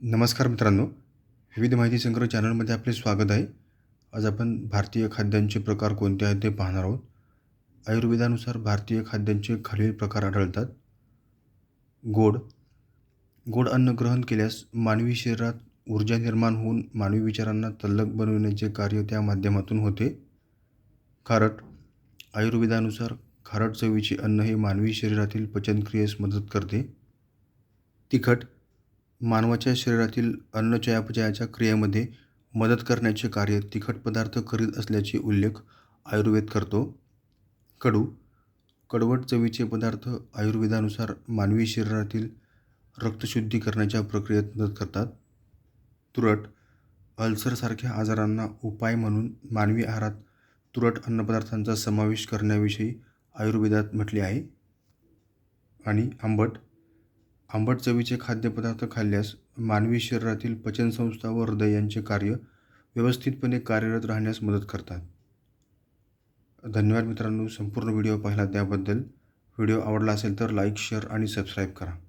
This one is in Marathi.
नमस्कार मित्रांनो, विविध माहिती संग्रह चॅनलमध्ये आपले स्वागत आहे. आज आपण भारतीय खाद्यांचे प्रकार कोणते आहेत ते पाहणार आहोत. आयुर्वेदानुसार भारतीय खाद्यांचे खालील प्रकार आढळतात. गोड. गोड अन्न ग्रहण केल्यास मानवी शरीरात ऊर्जा निर्माण होऊन मानवी विचारांना तल्लख बनविण्याचे कार्य त्या माध्यमातून होते. खारट. आयुर्वेदानुसार खारट चवीचे अन्न हे मानवी शरीरातील पचनक्रियेस मदत करते. तिखट. मानवाच्या शरीरातील अन्न चयापचयाच्या क्रियेमध्ये मदत करण्याचे कार्य तिखट पदार्थ करीत असल्याचे उल्लेख आयुर्वेद करतो. कडू. कडवट चवीचे पदार्थ आयुर्वेदानुसार मानवी शरीरातील रक्तशुद्धी करण्याच्या प्रक्रियेत मदत करतात. तुरट. अल्सरसारख्या आजारांना उपाय म्हणून मानवी आहारात तुरट अन्नपदार्थांचा समावेश करण्याविषयी आयुर्वेदात म्हटले आहे. आणि आंबट. आंबट चवीचे खाद्यपदार्थ खाल्ल्यास मानवी शरीरातील पचनसंस्था व हृदय यांचे कार्य व्यवस्थितपणे कार्यरत राहण्यास मदत करतात. धन्यवाद मित्रांनो, संपूर्ण व्हिडिओ पाहिला त्याबद्दल. व्हिडिओ आवडला असेल तर लाईक, शेअर आणि सबस्क्राईब करा.